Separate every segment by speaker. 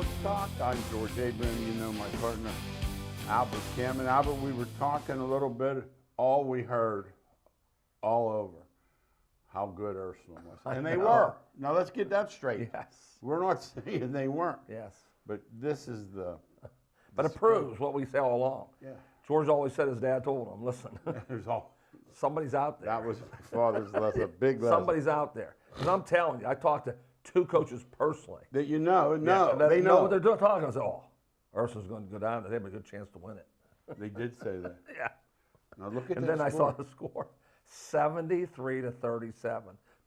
Speaker 1: Sports Talk. I'm George Abraham. You know my partner, Albert Cam. And Albert, we were talking a little bit. All we heard, all over, how good Ursuline was. And they were. Now let's get that straight.
Speaker 2: Yes.
Speaker 1: We're not saying they weren't.
Speaker 2: Yes.
Speaker 1: But this is the.
Speaker 2: But it proves what we say all along.
Speaker 1: Yeah.
Speaker 2: George always said his dad told him, listen,
Speaker 1: There's all.
Speaker 2: somebody's out there.
Speaker 1: That was my father's lesson. A big lesson.
Speaker 2: Somebody's out there. And I'm telling you, I talked to 2 coaches personally.
Speaker 1: That you know,
Speaker 2: They
Speaker 1: know
Speaker 2: what they're doing. Talking. I said, oh, Ursuline's going to go down. They have a good chance to win it.
Speaker 1: They did say that.
Speaker 2: Yeah.
Speaker 1: Now look at
Speaker 2: And
Speaker 1: that
Speaker 2: then
Speaker 1: score.
Speaker 2: I saw the score, 73-37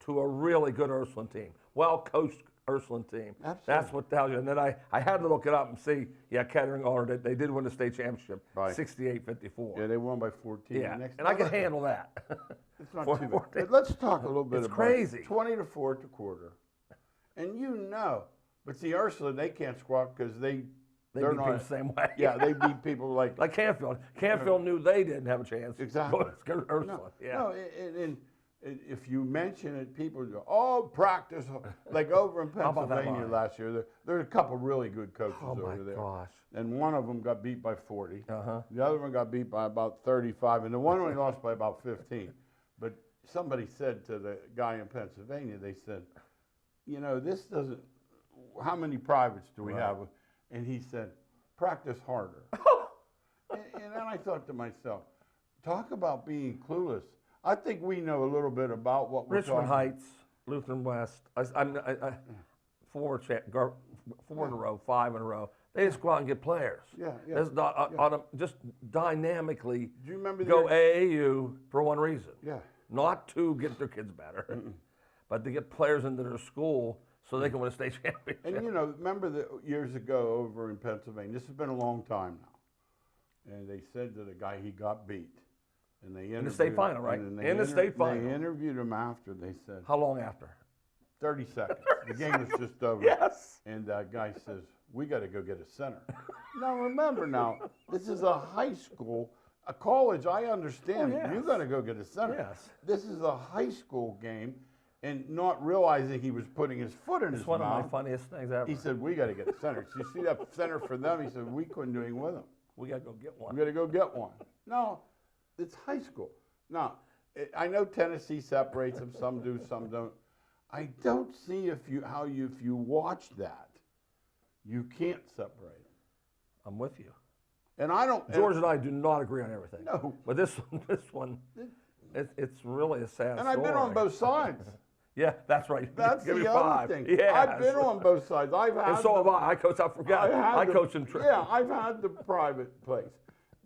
Speaker 2: to a really good Ursuline team, well-coached Ursuline team.
Speaker 1: Absolutely.
Speaker 2: That's what tells you. And then I had to look it up and see, Kettering Order, they did win the state championship,
Speaker 1: Right.
Speaker 2: 68-54.
Speaker 1: Yeah, they won by 14.
Speaker 2: Yeah,
Speaker 1: Next
Speaker 2: and I can handle that.
Speaker 1: It's not
Speaker 2: For
Speaker 1: too bad.
Speaker 2: 14.
Speaker 1: But let's talk a little bit
Speaker 2: It's
Speaker 1: about
Speaker 2: crazy.
Speaker 1: 20-4 at the quarter. And but see, Ursuline, they can't squawk because
Speaker 2: They
Speaker 1: they're
Speaker 2: beat
Speaker 1: not
Speaker 2: people the same way.
Speaker 1: Yeah, they beat people like
Speaker 2: Canfield. Canfield knew they didn't have a chance.
Speaker 1: Exactly.
Speaker 2: Go to Ursuline.
Speaker 1: No,
Speaker 2: Yeah.
Speaker 1: no, and if you mention it, people go, oh, practice. Like over in
Speaker 2: How about that
Speaker 1: Pennsylvania
Speaker 2: line?
Speaker 1: last year, there are a couple really good coaches
Speaker 2: Oh my
Speaker 1: over there.
Speaker 2: gosh.
Speaker 1: And one of them got beat by 40.
Speaker 2: Uh-huh.
Speaker 1: The other one got beat by about 35, and the one only lost by about 15. But somebody said to the guy in Pennsylvania, they said, this doesn't, how many privates do we
Speaker 2: Right.
Speaker 1: have? And he said, practice harder. and then I thought to myself, talk about being clueless. I think we know a little bit about what we're
Speaker 2: Richmond
Speaker 1: talking
Speaker 2: Heights, Lutheran West. I 4 in a row, 5 in a row. They just go out and get players.
Speaker 1: Yeah, yeah,
Speaker 2: There's not, just dynamically
Speaker 1: Do you remember
Speaker 2: go
Speaker 1: the
Speaker 2: AAU for one reason.
Speaker 1: Yeah.
Speaker 2: Not to get their kids better, but to get players into their school so they can win a state championship.
Speaker 1: And remember the years ago over in Pennsylvania, this has been a long time now. And they said to the guy he got beat. And they
Speaker 2: In the state final, right? In the state final.
Speaker 1: They interviewed him after. They said,
Speaker 2: How long after?
Speaker 1: 30 seconds. The game was just over.
Speaker 2: Yes.
Speaker 1: And that guy says, we got to go get a center. Now, remember this is a high school. A college, I understand.
Speaker 2: Oh, yes.
Speaker 1: You got to go get a center.
Speaker 2: Yes.
Speaker 1: This is a high school game, and not realizing he was putting his foot in his
Speaker 2: It's one
Speaker 1: mouth.
Speaker 2: of my funniest things ever.
Speaker 1: He said, we got to get a center. So you see that center for them? He said, we couldn't do anything with him.
Speaker 2: We got to go get one.
Speaker 1: We got to go get one. No, it's high school. Now, I know Tennessee separates them. Some do, some don't. I don't see if you watch that, you can't separate them.
Speaker 2: I'm with you.
Speaker 1: And I don't.
Speaker 2: George and I do not agree on everything.
Speaker 1: No.
Speaker 2: But this one, it's really a sad
Speaker 1: And
Speaker 2: story.
Speaker 1: I've been on both sides.
Speaker 2: Yeah, that's right.
Speaker 1: That's
Speaker 2: Give me
Speaker 1: the
Speaker 2: 5.
Speaker 1: other thing.
Speaker 2: Yeah.
Speaker 1: I've been on both sides. I've had.
Speaker 2: And so have I. I coach. I forgot. I coach in.
Speaker 1: Yeah, I've had the private place.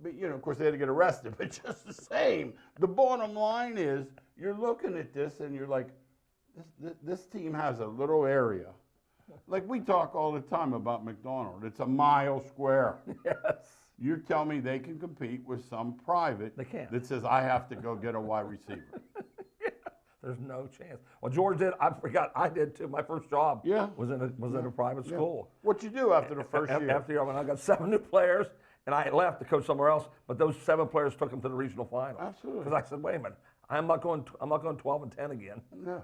Speaker 1: But of course, they had to get arrested. But just the same, the bottom line is, you're looking at this and you're like, this team has a little area. Like we talk all the time about McDonald. It's a mile square.
Speaker 2: Yes.
Speaker 1: You tell me they can compete with some private
Speaker 2: They can't.
Speaker 1: that says I have to go get a wide receiver.
Speaker 2: There's no chance. Well, George did. I forgot. I did too. My first job.
Speaker 1: Yeah.
Speaker 2: Was in a private school.
Speaker 1: What you do after the first year?
Speaker 2: After year, when I got 7 new players, and I left to coach somewhere else, but those 7 players took them to the regional final.
Speaker 1: Absolutely.
Speaker 2: Because I said, wait a minute, I'm not going 12 and 10 again.
Speaker 1: No.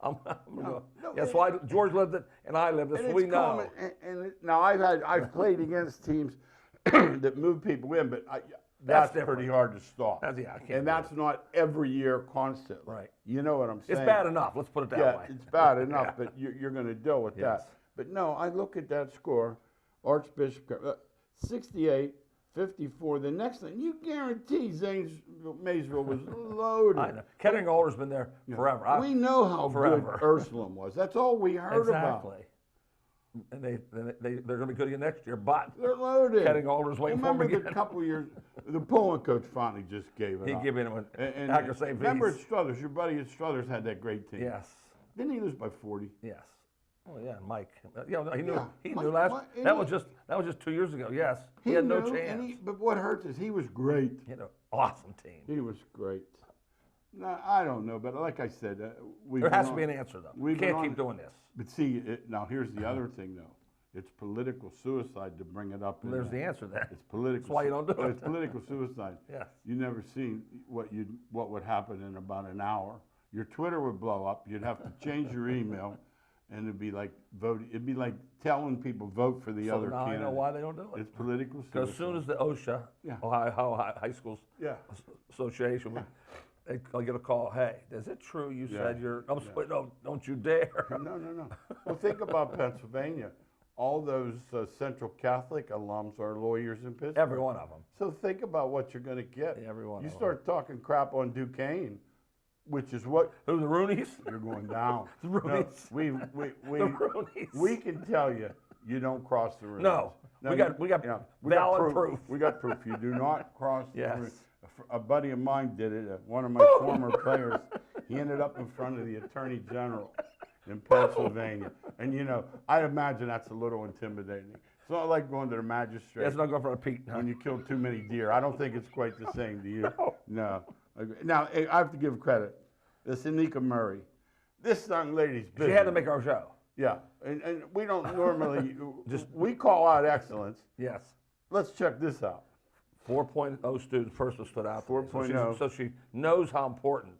Speaker 2: I'm gonna go.
Speaker 1: No,
Speaker 2: Yeah, so George lived it, and I lived it.
Speaker 1: And
Speaker 2: So we
Speaker 1: it's
Speaker 2: know.
Speaker 1: common, now I've played against teams that move people in, but that's
Speaker 2: different.
Speaker 1: pretty hard to stop.
Speaker 2: I can't
Speaker 1: and
Speaker 2: do
Speaker 1: that's not every year constantly.
Speaker 2: Right.
Speaker 1: You know what I'm saying?
Speaker 2: It's bad enough. Let's put it that
Speaker 1: Yeah,
Speaker 2: way.
Speaker 1: it's bad enough, but you're going to deal with
Speaker 2: Yes.
Speaker 1: that. But no, I look at that score, Archbishop, 68-54. The next thing, you guarantee Maysville was loaded.
Speaker 2: I know. Kettering Alder's been there forever.
Speaker 1: We know how
Speaker 2: forever.
Speaker 1: good Ursuline was. That's all we heard about.
Speaker 2: Exactly. And they're going to be good again next year, but
Speaker 1: They're loaded.
Speaker 2: Kettering Alder's waiting for them
Speaker 1: Remember
Speaker 2: again.
Speaker 1: the couple years, the Poland coach finally just gave it
Speaker 2: He
Speaker 1: up.
Speaker 2: gave in
Speaker 1: And
Speaker 2: after St.
Speaker 1: remember
Speaker 2: Pete's.
Speaker 1: at Struthers, your buddy at Struthers had that great team.
Speaker 2: Yes.
Speaker 1: Didn't he lose by 40?
Speaker 2: Yes. Oh yeah, Mike. He knew.
Speaker 1: Yeah.
Speaker 2: He
Speaker 1: Mike-
Speaker 2: knew last.
Speaker 1: Mike- and
Speaker 2: that
Speaker 1: he-
Speaker 2: was just 2 years ago. Yes. He had no
Speaker 1: knew,
Speaker 2: chance.
Speaker 1: but what hurts is he was great.
Speaker 2: He had an awesome team.
Speaker 1: He was great. No, I don't know, but like I said,
Speaker 2: There has to be an answer though. We
Speaker 1: we've been
Speaker 2: can't keep
Speaker 1: on-
Speaker 2: doing this.
Speaker 1: But see, now here's the other thing though. It's political suicide to bring it up.
Speaker 2: There's the answer then.
Speaker 1: It's political.
Speaker 2: That's why you don't do it.
Speaker 1: It's political suicide.
Speaker 2: Yes.
Speaker 1: You never seen what would happen in about an hour. Your Twitter would blow up. You'd have to change your email. and it'd be like voting. It'd be like telling people vote for the
Speaker 2: So
Speaker 1: other
Speaker 2: now
Speaker 1: candidate.
Speaker 2: I know why they don't do it.
Speaker 1: It's political suicide.
Speaker 2: Because as soon as the OSHA,
Speaker 1: Yeah.
Speaker 2: Ohio High Schools
Speaker 1: Yeah.
Speaker 2: Association, I'll get a call. Hey, is it true you
Speaker 1: Yeah.
Speaker 2: said you're? No, don't you dare.
Speaker 1: No. Well, think about Pennsylvania. All those Central Catholic alums are lawyers in Pittsburgh.
Speaker 2: Every one of them.
Speaker 1: So think about what you're going to get.
Speaker 2: Every one
Speaker 1: You
Speaker 2: of them.
Speaker 1: start talking crap on Duquesne, which is what
Speaker 2: Who, the Roonies?
Speaker 1: you're going down.
Speaker 2: The Roonies.
Speaker 1: No,
Speaker 2: The Roonies.
Speaker 1: we can tell you, you don't cross the Roonies.
Speaker 2: No. We got valid proof.
Speaker 1: We got proof. You do not cross
Speaker 2: Yes.
Speaker 1: the Roonies. A buddy of mine did it. One of my former players. He ended up in front of the Attorney General in Pennsylvania. And you know, I imagine that's a little intimidating. It's not like going to the magistrate.
Speaker 2: Yeah, it's not going for a Pete. No.
Speaker 1: When you kill too many deer. I don't think it's quite the same. Do you?
Speaker 2: No.
Speaker 1: No. Now, I have to give credit. This Anika Murray. This young lady's busy.
Speaker 2: She had to make our show.
Speaker 1: Yeah. And we don't normally, we call out excellence.
Speaker 2: Yes.
Speaker 1: Let's check this out.
Speaker 2: 4.0 students person stood out.
Speaker 1: 4.0.
Speaker 2: So she knows how important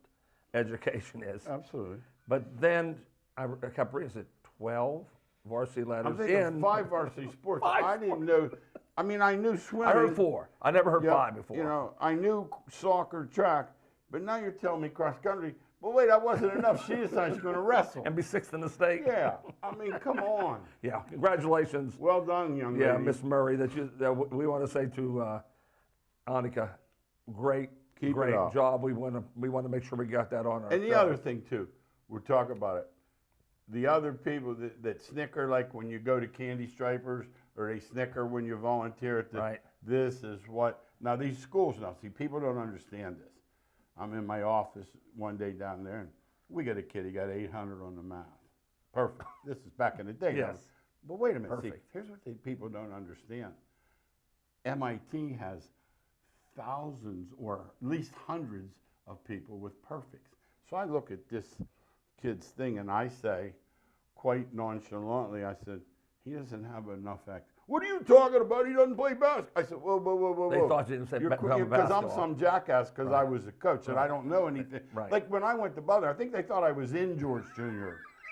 Speaker 2: education is.
Speaker 1: Absolutely.
Speaker 2: But then I kept reading, is it 12 varsity letters
Speaker 1: I'm thinking
Speaker 2: in?
Speaker 1: 5 varsity sports.
Speaker 2: Five
Speaker 1: I didn't know. I mean, I knew swimming.
Speaker 2: I heard 4. I never heard
Speaker 1: Yeah,
Speaker 2: 5 before.
Speaker 1: You know, I knew soccer, track, but now you're telling me cross country. But wait, that wasn't enough. She decided she's going to wrestle.
Speaker 2: And be 6th in the state.
Speaker 1: Yeah. I mean, come on.
Speaker 2: Yeah. Congratulations.
Speaker 1: Well done, young lady.
Speaker 2: Yeah, Miss Murray. That we want to say to Annika, great
Speaker 1: Keep it up.
Speaker 2: job. We want to make sure we got that on our.
Speaker 1: And the other thing too, we're talking about it. The other people that snicker, like when you go to Candy Stripers, or they snicker when you volunteer at the.
Speaker 2: Right.
Speaker 1: This is what now these schools now. See, people don't understand this. I'm in my office one day down there, and we got a kid. He got 800 on the math. Perfect. This is back in the day.
Speaker 2: Yes.
Speaker 1: But wait a minute. See,
Speaker 2: Perfect.
Speaker 1: here's what people don't understand. MIT has thousands or at least hundreds of people with perfects. So I look at this kid's thing and I say, quite nonchalantly, I said, he doesn't have enough act. What are you talking about? He doesn't play basketball. I said, whoa.
Speaker 2: They thought you didn't say
Speaker 1: Because I'm
Speaker 2: basketball.
Speaker 1: some jackass because I was a coach and I don't know anything.
Speaker 2: Right.
Speaker 1: Like when I went to Butler, I think they thought I was in George Jr.,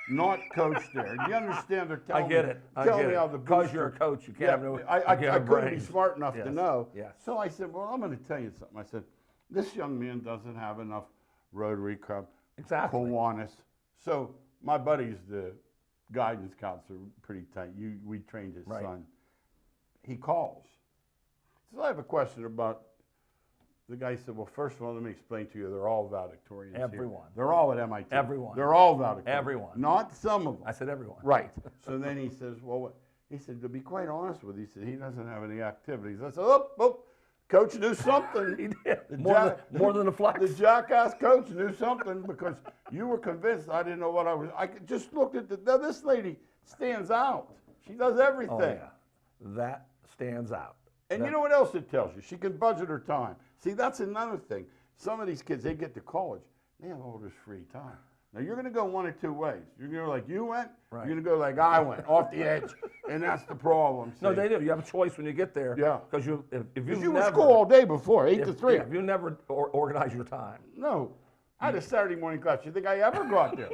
Speaker 1: not coach there. Do you understand? They're telling
Speaker 2: I get it.
Speaker 1: Tell me how the
Speaker 2: Because you're a
Speaker 1: booster-
Speaker 2: coach, you can't
Speaker 1: Yeah,
Speaker 2: have no.
Speaker 1: I
Speaker 2: you can't have
Speaker 1: couldn't be
Speaker 2: brains.
Speaker 1: smart enough to
Speaker 2: Yes,
Speaker 1: know.
Speaker 2: yes.
Speaker 1: So I said, well, I'm going to tell you something. I said, this young man doesn't have enough Rotary Club,
Speaker 2: Exactly.
Speaker 1: Kiwanis. So my buddy's the guidance counselor, pretty tight. We trained his
Speaker 2: Right.
Speaker 1: son. He calls. So I have a question about. The guy said, well, first of all, let me explain to you, they're all valedictorians here.
Speaker 2: Everyone.
Speaker 1: They're all at MIT.
Speaker 2: Everyone.
Speaker 1: They're all valedictorians.
Speaker 2: Everyone.
Speaker 1: Not some of them.
Speaker 2: I said everyone.
Speaker 1: Right. So then he says, well, what? He said, to be quite honest with you, he said, he doesn't have any activities. I said, oh, coach knew something.
Speaker 2: He did.
Speaker 1: The
Speaker 2: More than a flex.
Speaker 1: The jackass coach knew something because you were convinced I didn't know what I was. I just looked at now this lady stands out. She does everything.
Speaker 2: Oh, yeah. That stands out.
Speaker 1: And you know what else it tells you? She can budget her time. See, that's another thing. Some of these kids, they get to college, they have all this free time. Now, you're going to go one of two ways. You're going to go like you went,
Speaker 2: Right.
Speaker 1: you're going to go like I went, off the edge, and that's the problem.
Speaker 2: No,
Speaker 1: see.
Speaker 2: they do. You have a choice when you get there.
Speaker 1: Yeah.
Speaker 2: Because if you
Speaker 1: You were
Speaker 2: never,
Speaker 1: in school all day before, 8 to 3.
Speaker 2: Yeah, if you never organize your time,
Speaker 1: No. I had a Saturday morning class. You think I ever got there?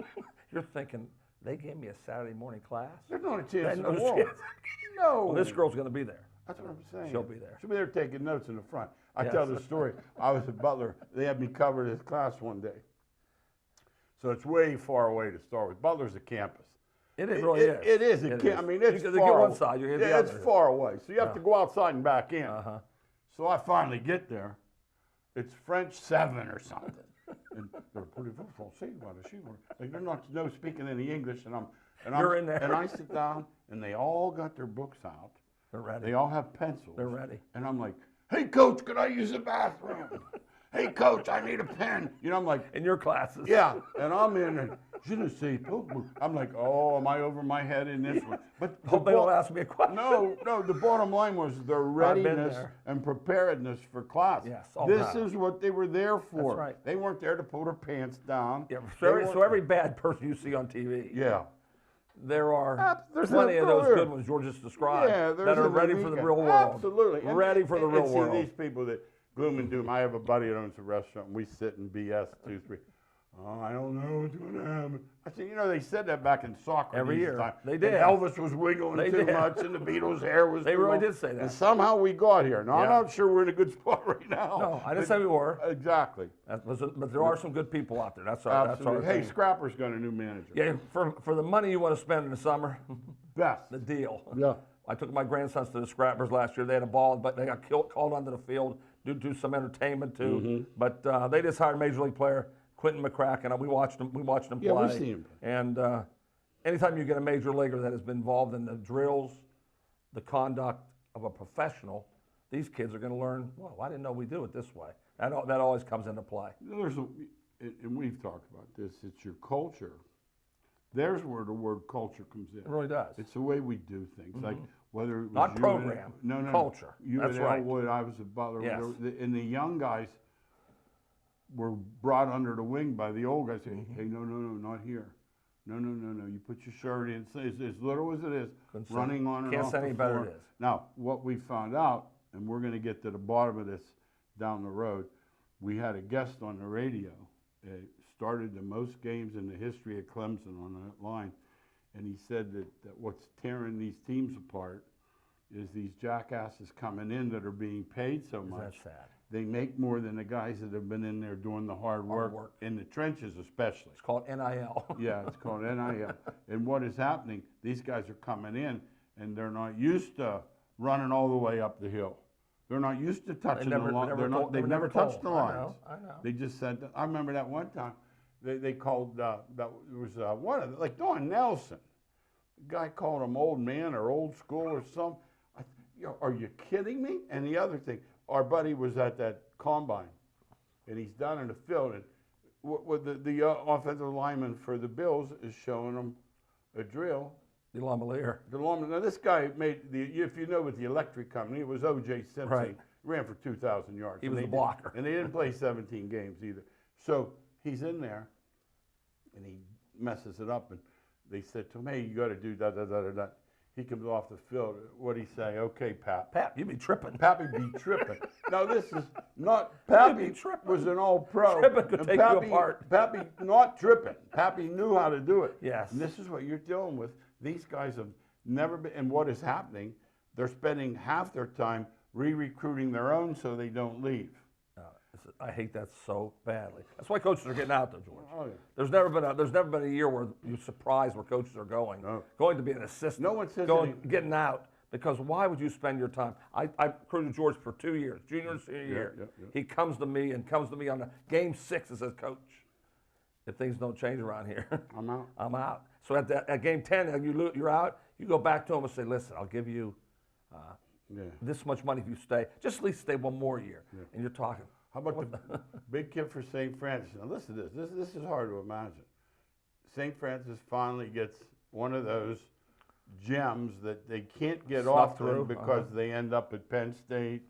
Speaker 2: you're thinking, they gave me a Saturday morning class?
Speaker 1: There's not a chance
Speaker 2: There's
Speaker 1: in
Speaker 2: no
Speaker 1: the world.
Speaker 2: chance.
Speaker 1: No.
Speaker 2: Well, this girl's going to be there.
Speaker 1: That's what I'm saying.
Speaker 2: She'll be there.
Speaker 1: She'll be there taking notes in the front. I
Speaker 2: Yes.
Speaker 1: tell the story. I was at Butler. They had me cover this class one day. So it's way far away to start with. Butler's a campus.
Speaker 2: It really is.
Speaker 1: It is.
Speaker 2: It
Speaker 1: I mean, it's
Speaker 2: you
Speaker 1: far
Speaker 2: get one
Speaker 1: away.
Speaker 2: side, you hit
Speaker 1: Yeah,
Speaker 2: the
Speaker 1: it's
Speaker 2: other.
Speaker 1: far away. So you have to go outside and back in.
Speaker 2: Uh-huh.
Speaker 1: So I finally get there. It's French 7 or something. And they're pretty like they're not speaking any English, and
Speaker 2: You're in there.
Speaker 1: and I sit down, and they all got their books out.
Speaker 2: They're ready.
Speaker 1: They all have pencils.
Speaker 2: They're ready.
Speaker 1: And I'm like, hey, coach, could I use the bathroom? Hey, coach, I need a pen. You know, I'm like,
Speaker 2: In your classes.
Speaker 1: yeah. And I'm in, and je ne sais pas. I'm like, oh, am I over my head in this one? But
Speaker 2: Hope they don't ask me a question.
Speaker 1: no, the bottom line was their
Speaker 2: been
Speaker 1: readiness
Speaker 2: there.
Speaker 1: and preparedness for class.
Speaker 2: Yes, all
Speaker 1: This
Speaker 2: right.
Speaker 1: is what they were there for.
Speaker 2: That's right.
Speaker 1: They weren't there to pull their pants down.
Speaker 2: Yeah,
Speaker 1: They
Speaker 2: so
Speaker 1: weren't-
Speaker 2: every bad person you see on TV,
Speaker 1: yeah.
Speaker 2: there are
Speaker 1: There's
Speaker 2: plenty of those
Speaker 1: there.
Speaker 2: good ones George just described
Speaker 1: Yeah,
Speaker 2: that are ready for the real world.
Speaker 1: Absolutely.
Speaker 2: Ready for the real
Speaker 1: see,
Speaker 2: world.
Speaker 1: These people that gloom and doom. I have a buddy that owns a restaurant, and we sit and BS 2, 3. Oh, I don't know what's going to happen. I said, you know, they said that back in soccer
Speaker 2: Every
Speaker 1: these
Speaker 2: year.
Speaker 1: times.
Speaker 2: They did.
Speaker 1: And Elvis was wiggling
Speaker 2: They
Speaker 1: too
Speaker 2: did.
Speaker 1: much, and the Beatles' hair was
Speaker 2: They
Speaker 1: too
Speaker 2: really
Speaker 1: long.
Speaker 2: did say that.
Speaker 1: And somehow we got here. Now, I'm
Speaker 2: Yeah.
Speaker 1: not sure we're in a good spot right now.
Speaker 2: No, I didn't say we were.
Speaker 1: Exactly.
Speaker 2: But there are some good people out there. That's our
Speaker 1: Absolutely. Hey,
Speaker 2: thing.
Speaker 1: Scrapper's got a new manager.
Speaker 2: Yeah, for the money you want to spend in the summer,
Speaker 1: Best.
Speaker 2: the deal.
Speaker 1: Yeah.
Speaker 2: I took my grandsons to the Scrappers last year. They had a ball, but they got called onto the field to do some entertainment too.
Speaker 1: Mm-hmm.
Speaker 2: But they just hired a major league player, Quentin McCracken. We watched him play.
Speaker 1: Yeah, we've seen him.
Speaker 2: And anytime you get a major leaguer that has been involved in the drills, the conduct of a professional, these kids are going to learn. Well, I didn't know we do it this way. That always comes into play.
Speaker 1: And we've talked about this. It's your culture. There's where the word culture comes in.
Speaker 2: It really does.
Speaker 1: It's the way we do things. Like whether it was
Speaker 2: Not
Speaker 1: you
Speaker 2: program,
Speaker 1: no,
Speaker 2: culture.
Speaker 1: You
Speaker 2: That's
Speaker 1: at
Speaker 2: right.
Speaker 1: Elwood, I was at Butler.
Speaker 2: Yes.
Speaker 1: And the young guys were brought under the wing by the old guys saying, hey, no, not here. No. You put your shirt in. It's as little as it is, running on and
Speaker 2: Can't
Speaker 1: off
Speaker 2: say
Speaker 1: the
Speaker 2: any better
Speaker 1: floor.
Speaker 2: it is.
Speaker 1: Now, what we found out, and we're going to get to the bottom of this down the road, we had a guest on the radio. Started the most games in the history of Clemson on that line. And he said that what's tearing these teams apart is these jackasses coming in that are being paid so much.
Speaker 2: That's sad.
Speaker 1: They make more than the guys that have been in there doing the hard work. In the trenches especially.
Speaker 2: It's called NIL.
Speaker 1: Yeah, it's called NIL. And what is happening, these guys are coming in and they're not used to running all the way up the hill. They're not used to touching the line. They've never touched the lines.
Speaker 2: I know.
Speaker 1: They just said, I remember that one time, they called, that was one of them, like Don Nelson. The guy called him old man or old school or something. Are you kidding me? And the other thing, our buddy was at that combine, and he's down in the field, and the offensive lineman for the Bills is showing him a drill.
Speaker 2: The Lamalier.
Speaker 1: Now this guy made if you know with the electric company, it was O.J. Simpson.
Speaker 2: Right.
Speaker 1: Ran for 2,000 yards.
Speaker 2: He was a blocker.
Speaker 1: And they didn't play 17 games either. So he's in there, and he messes it up, and they said to him, hey, you got to do da. He comes off the field. What'd he say? Okay, Pap.
Speaker 2: Pap, you be tripping.
Speaker 1: Pappy be tripping. Now this is not Pappy was an all-pro.
Speaker 2: Tripping could take you apart.
Speaker 1: Pappy not tripping. Pappy knew how to do it.
Speaker 2: Yes.
Speaker 1: And this is what you're dealing with. These guys have never been. And what is happening? They're spending half their time re-recruiting their own so they don't leave.
Speaker 2: I hate that so badly. That's why coaches are getting out though, George.
Speaker 1: Oh, yeah.
Speaker 2: There's never been a year where you're surprised where coaches are going.
Speaker 1: No.
Speaker 2: Going to be an assistant.
Speaker 1: No one says
Speaker 2: getting out. Because why would you spend your time? I recruited George for 2 years, junior and senior year.
Speaker 1: Yeah.
Speaker 2: He comes to me on the game 6 and says, Coach, if things don't change around here,
Speaker 1: I'm out.
Speaker 2: I'm out. So at game 10, and you're out, you go back to him and say, listen, I'll give you this much money if you stay. Just at least stay one more year. Yeah. And you're talking.
Speaker 1: How about the big kid for St. Francis? Now listen to this. This is hard to imagine. St. Francis finally gets one of those gems that they can't get off through because they end up at Penn State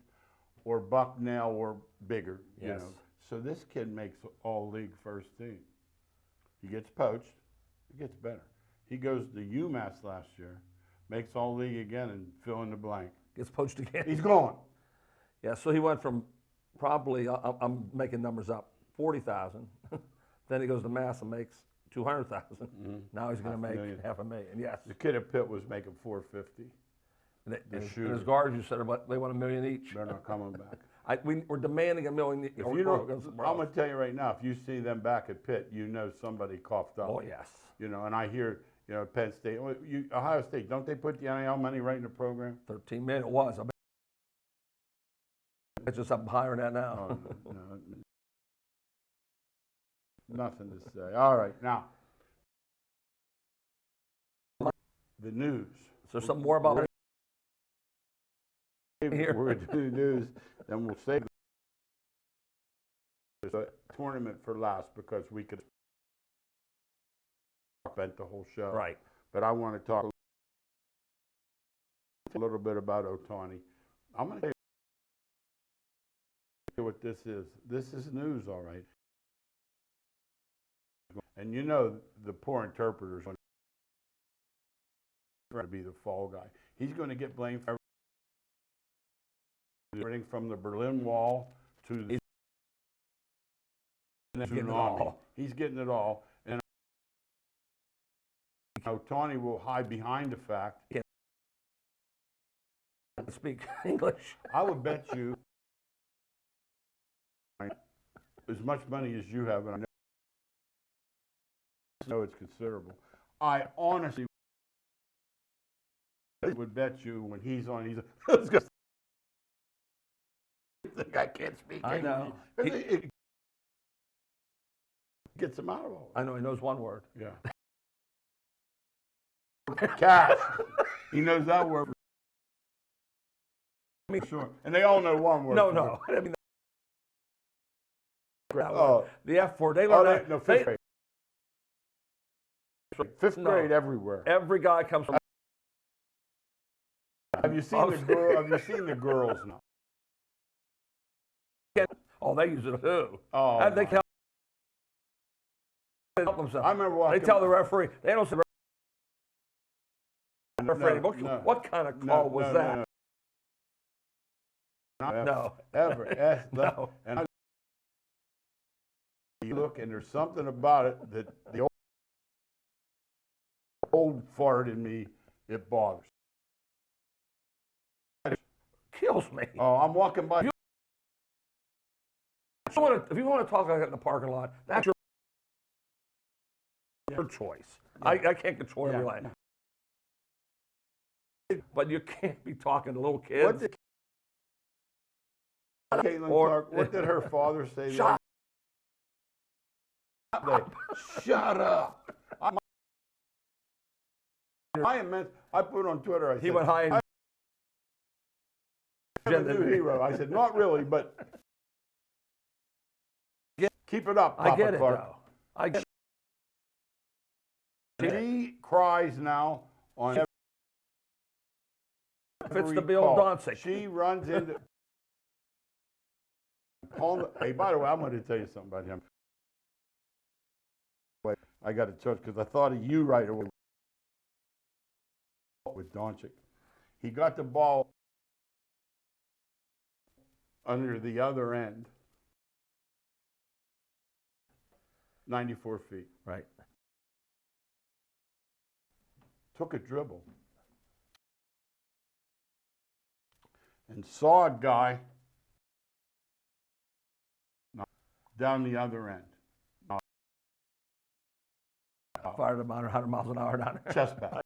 Speaker 1: or Bucknell or bigger.
Speaker 2: Yes.
Speaker 1: You know. So this kid makes all-league first team. He gets poached. It gets better. He goes to UMass last year, makes all-league again, and fill in the blank.
Speaker 2: Gets poached again.
Speaker 1: He's gone.
Speaker 2: Yeah, so he went from probably, I'm making numbers up, 40,000. Then he goes to Mass and makes 200,000. Mm-hmm. Now he's going to make $500,000. Yes.
Speaker 1: The kid at Pitt was making 450.
Speaker 2: And his guards, you said, they want $1 million each.
Speaker 1: They're not coming back.
Speaker 2: We're demanding $1 million.
Speaker 1: If you know, I'm going to tell you right now, if you see them back at Pitt, you know somebody coughed up.
Speaker 2: Oh yes.
Speaker 1: You know, and I hear, Penn State, Ohio State, don't they put the NIL money right in the program?
Speaker 2: 13 million it was. I bet it's just up higher than that now.
Speaker 1: Oh, no. Nothing to say. All right, now the news.
Speaker 2: Is there something more about
Speaker 1: here? We're going to do the news, then we'll save the tournament for last because we could spend the whole show.
Speaker 2: Right.
Speaker 1: But I want to talk a little bit about Otani. I'm going to tell you what this is. This is news, all right. And the poor interpreter's going to be the fall guy. He's going to get blamed for everything from the Berlin Wall to the
Speaker 2: getting it
Speaker 1: tsunami.
Speaker 2: all.
Speaker 1: He's getting it all. And Tawny will hide behind the fact.
Speaker 2: Speak English.
Speaker 1: I would bet you as much money as you have, and I know it's considerable. I honestly would bet you when he's on, he's the guy can't speak
Speaker 2: I
Speaker 1: English.
Speaker 2: know.
Speaker 1: It gets him out of all.
Speaker 2: I know he knows one word.
Speaker 1: Yeah. Cash. He knows that word.
Speaker 2: I mean,
Speaker 1: Sure. And they all know one word.
Speaker 2: no. I mean,
Speaker 1: Oh.
Speaker 2: the F4. They learn that.
Speaker 1: No, fifth grade. Fifth
Speaker 2: No.
Speaker 1: grade everywhere.
Speaker 2: Every guy comes from.
Speaker 1: Have you seen the girl? Have you seen the girls now?
Speaker 2: Oh, they use it too.
Speaker 1: Oh,
Speaker 2: And they
Speaker 1: my.
Speaker 2: can't help themselves.
Speaker 1: I remember watching.
Speaker 2: They tell the referee. They don't say referee.
Speaker 1: No.
Speaker 2: What kind of call was that?
Speaker 1: No. Ever.
Speaker 2: No.
Speaker 1: And you look, and there's something about it that the old fart in me, it bothers.
Speaker 2: Kills me.
Speaker 1: Oh, I'm walking by.
Speaker 2: If you want to talk like that in the parking lot, that's your choice.
Speaker 1: Yeah.
Speaker 2: I can't control every line. But you can't be talking to little kids.
Speaker 1: What did Caitlin Clark, what did her father say?
Speaker 2: Shut
Speaker 1: up. Shut up. I put on Twitter, I said,
Speaker 2: He went high and
Speaker 1: I'm a new hero. I said, not really, but keep it up, Papa
Speaker 2: I get it,
Speaker 1: Clark.
Speaker 2: though. I get
Speaker 1: She cries now on
Speaker 2: If it's the
Speaker 1: every
Speaker 2: Bill
Speaker 1: call.
Speaker 2: Doncic.
Speaker 1: She runs into. Hey, by the way, I'm going to tell you something about him. Wait, I got to touch because I thought of you right away with Doncic. He got the ball under the other end, 94 feet.
Speaker 2: Right.
Speaker 1: Took a dribble and saw a guy down the other end.
Speaker 2: Fired about 100 miles an hour down there.
Speaker 1: Chest back.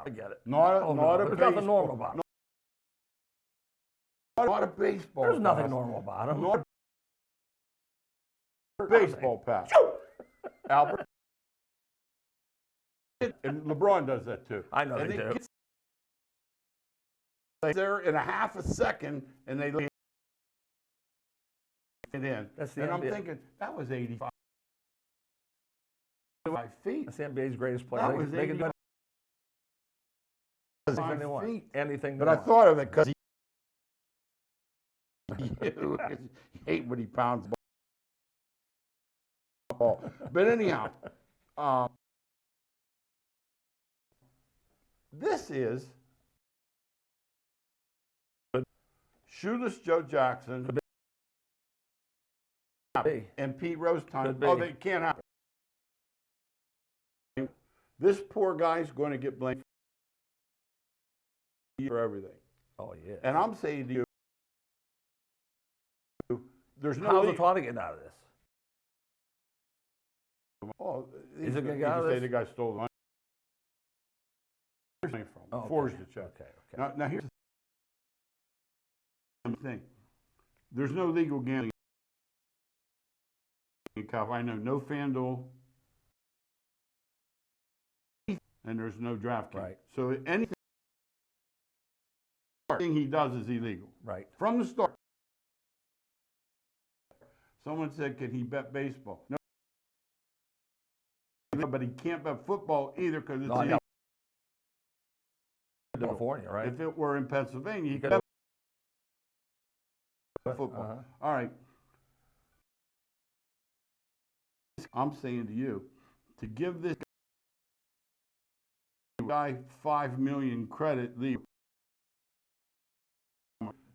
Speaker 2: I get it.
Speaker 1: Not a
Speaker 2: There's
Speaker 1: baseball.
Speaker 2: nothing normal about him.
Speaker 1: Not a baseball.
Speaker 2: There's nothing
Speaker 1: pass.
Speaker 2: normal about him.
Speaker 1: Not a baseball pass. Albert. And LeBron does that too.
Speaker 2: I know
Speaker 1: And
Speaker 2: they do.
Speaker 1: They're there in a half a second, and they leave it in.
Speaker 2: That's the
Speaker 1: and I'm
Speaker 2: NBA.
Speaker 1: thinking, that was 85 feet.
Speaker 2: That's the NBA's greatest player.
Speaker 1: That was
Speaker 2: They can do
Speaker 1: 85
Speaker 2: anything they want.
Speaker 1: feet.
Speaker 2: Anything they
Speaker 1: But I
Speaker 2: want.
Speaker 1: thought of it because you hate when he pounds the ball. But anyhow, this is Shoeless Joe Jackson
Speaker 2: be.
Speaker 1: and Pete Rose time.
Speaker 2: Could be.
Speaker 1: Oh, they can't happen. This poor guy's going to get blamed for everything.
Speaker 2: Oh, yeah.
Speaker 1: And I'm saying to you, there's no
Speaker 2: How's the
Speaker 1: league.
Speaker 2: Tawny getting out of this?
Speaker 1: Oh,
Speaker 2: Is it gonna
Speaker 1: you
Speaker 2: get out of
Speaker 1: say
Speaker 2: this?
Speaker 1: the guy stole the money. Where's the money from?
Speaker 2: Oh,
Speaker 1: Forged
Speaker 2: okay.
Speaker 1: the check.
Speaker 2: Okay.
Speaker 1: Now here's the thing. There's no legal gambling in California. I know no FanDuel, and there's no DraftKings.
Speaker 2: Right.
Speaker 1: So anything he does is illegal.
Speaker 2: Right.
Speaker 1: From the start. Someone said, can he bet baseball? No. But he can't bet football either because it's illegal.
Speaker 2: California, right?
Speaker 1: If it were in Pennsylvania, he could
Speaker 2: could
Speaker 1: bet football.
Speaker 2: Uh-huh.
Speaker 1: All right. I'm saying to you, to give this guy $5 million credit,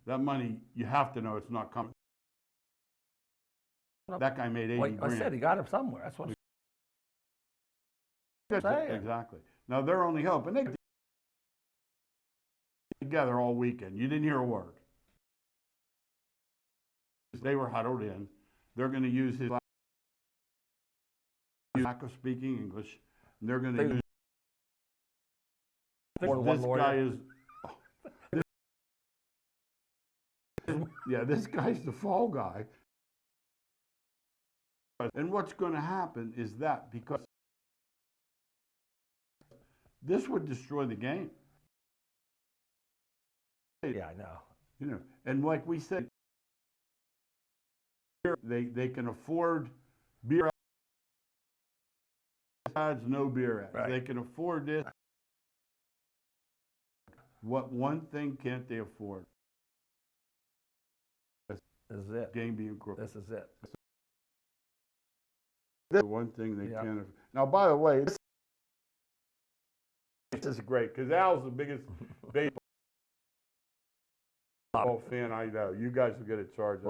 Speaker 1: that money, you have to know it's not coming. That guy made 80
Speaker 2: Well, I
Speaker 1: grand.
Speaker 2: said he got him somewhere. That's what I'm saying.
Speaker 1: Exactly. Now they're only hoping they get together all weekend. You didn't hear a word. They were huddled in. They're going to use his lack of speaking English. And they're going to use
Speaker 2: More than one
Speaker 1: this
Speaker 2: lawyer.
Speaker 1: guy is. Yeah, this guy's the fall guy. And what's going to happen is that because this would destroy the game.
Speaker 2: Yeah, I know.
Speaker 1: You know, and like we said, they can afford beer ads, no beer ads.
Speaker 2: Right.
Speaker 1: They can afford this. What one thing can't they afford?
Speaker 2: This is it.
Speaker 1: Game being crooked.
Speaker 2: This is it.
Speaker 1: That's the one thing they
Speaker 2: Yeah.
Speaker 1: can't afford. Now, by the way, this is great because Al's the biggest baseball fan I know. You guys will get a charge.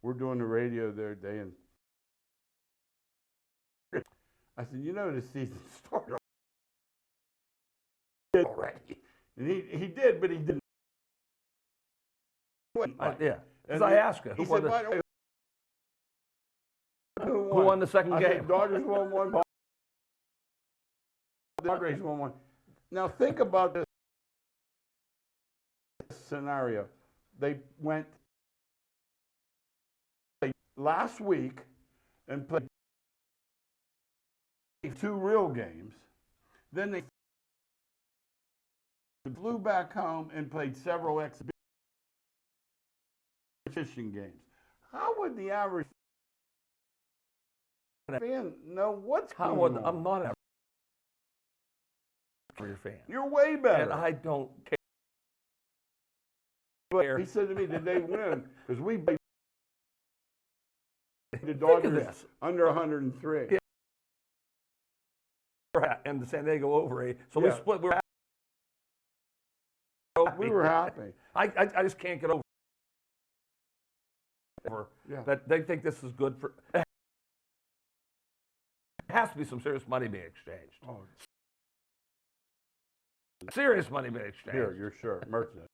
Speaker 1: We're doing the radio the other day, and I said, you know, the season started already. And he did, but he didn't.
Speaker 2: Yeah. Because
Speaker 1: And
Speaker 2: I asked her.
Speaker 1: He said, by the way,
Speaker 2: Who won the second
Speaker 1: I
Speaker 2: game?
Speaker 1: said, Dodgers won one. The Padres won one. Now think about this scenario. They went last week and played 2 real games. Then they flew back home and played several exhibition games. How would the average fan know what's going on?
Speaker 2: I'm not a for your fan.
Speaker 1: You're way better.
Speaker 2: And I don't care.
Speaker 1: But he said to me, did they win? Because we played the
Speaker 2: Think of
Speaker 1: Dodgers
Speaker 2: this.
Speaker 1: under 103.
Speaker 2: Yeah. And the San Diego over 8. So
Speaker 1: Yeah.
Speaker 2: we split.
Speaker 1: We were happy.
Speaker 2: I just can't get over
Speaker 1: Yeah.
Speaker 2: that they think this is good for. There has to be some serious money being exchanged.
Speaker 1: Oh,
Speaker 2: Serious money being exchanged.
Speaker 1: here, you're sure. Merchandise.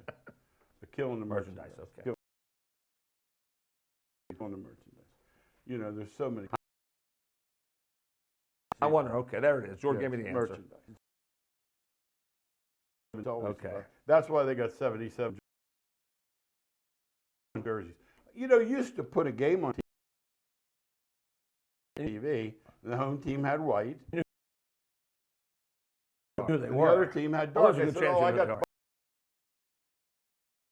Speaker 1: They're killing the merchandise.
Speaker 2: Okay.
Speaker 1: Killing the merchandise. You know, there's so many.
Speaker 2: I wonder. Okay, there it is. George
Speaker 1: Yeah,
Speaker 2: gave me the answer.
Speaker 1: merchandise. It's always
Speaker 2: Okay.
Speaker 1: about- That's why they got 77 jerseys. You know, used to put a game on TV. The home team had white.
Speaker 2: Who they
Speaker 1: And
Speaker 2: were.
Speaker 1: the other team had
Speaker 2: Well,
Speaker 1: dark.
Speaker 2: there's a
Speaker 1: I
Speaker 2: good
Speaker 1: said,
Speaker 2: chance
Speaker 1: oh, I
Speaker 2: you know
Speaker 1: got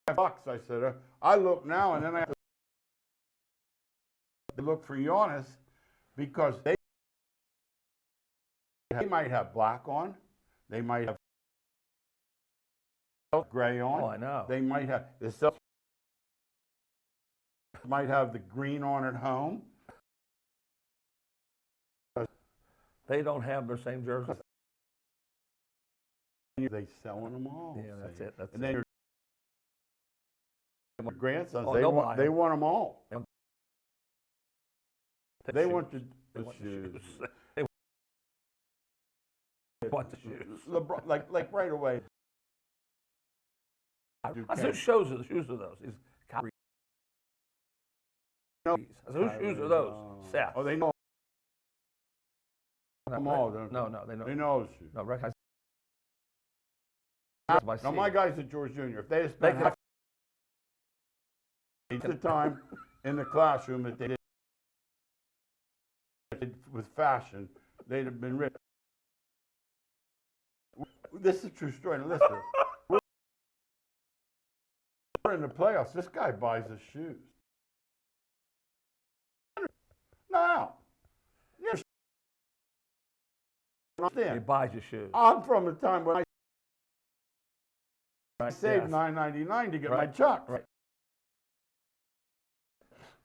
Speaker 2: they
Speaker 1: bucks. I said, I look now and then I have to look for Giannis because they might have black on. They might have gray on.
Speaker 2: Oh, I know.
Speaker 1: They might have the Celtics might have the green on at home.
Speaker 2: They don't have their same jerseys.
Speaker 1: They selling them all.
Speaker 2: Yeah, that's
Speaker 1: see.
Speaker 2: it. That's
Speaker 1: And
Speaker 2: it.
Speaker 1: then your grandsons,
Speaker 2: Oh,
Speaker 1: they
Speaker 2: they'll buy
Speaker 1: want
Speaker 2: 'em.
Speaker 1: them all. They
Speaker 2: shoes.
Speaker 1: want the
Speaker 2: They want the
Speaker 1: shoes.
Speaker 2: shoes. They want the shoes.
Speaker 1: LeBron, like right away.
Speaker 2: I said, whose shoes are those? These Kyrie. I said, whose shoes are those? Seth.
Speaker 1: Oh, they know them all, don't
Speaker 2: No, no, they know.
Speaker 1: they? They know those shoes.
Speaker 2: No, recognize.
Speaker 1: Now my guys at George Jr., if they had
Speaker 2: They
Speaker 1: spent
Speaker 2: could-
Speaker 1: half the time in the classroom that they did with fashion, they'd have been rich. This is a true story. Now listen, we're in the playoffs. This guy buys us shoes. No. You
Speaker 2: He
Speaker 1: understand?
Speaker 2: buys your shoes.
Speaker 1: I'm from the time when I
Speaker 2: Right,
Speaker 1: saved
Speaker 2: yes.
Speaker 1: $9.99 to get my
Speaker 2: Right,
Speaker 1: chucks.
Speaker 2: right.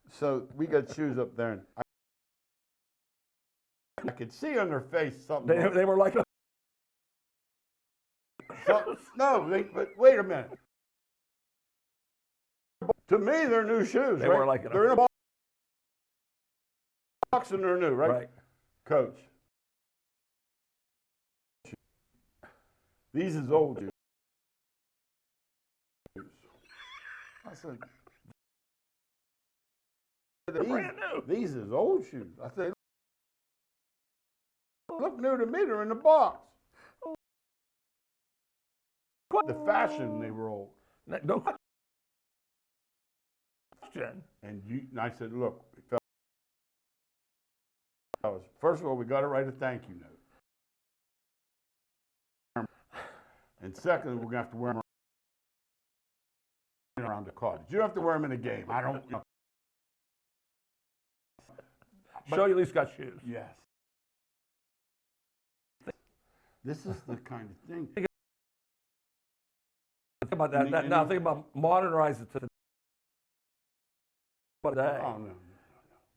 Speaker 1: So we got shoes up there, and I could see on their face something.
Speaker 2: They were like,
Speaker 1: No, but wait a minute. To me, they're new shoes.
Speaker 2: They
Speaker 1: right?
Speaker 2: weren't like
Speaker 1: they're in a box and they're new, right?
Speaker 2: Right.
Speaker 1: Coach. These is old shoes. I said,
Speaker 2: They're brand new.
Speaker 1: These is old shoes. I said, look new to me. They're in the box. The fashion, they were old.
Speaker 2: No question.
Speaker 1: And I said, look, fellas, first of all, we got to write a thank you note. And secondly, we're going to have to wear them around the cottage. You don't have to wear them in a game. I don't.
Speaker 2: Show you at least got shoes.
Speaker 1: Yes. This is the kind of thing.
Speaker 2: Think about that. Now think about modernize it to today.
Speaker 1: Oh,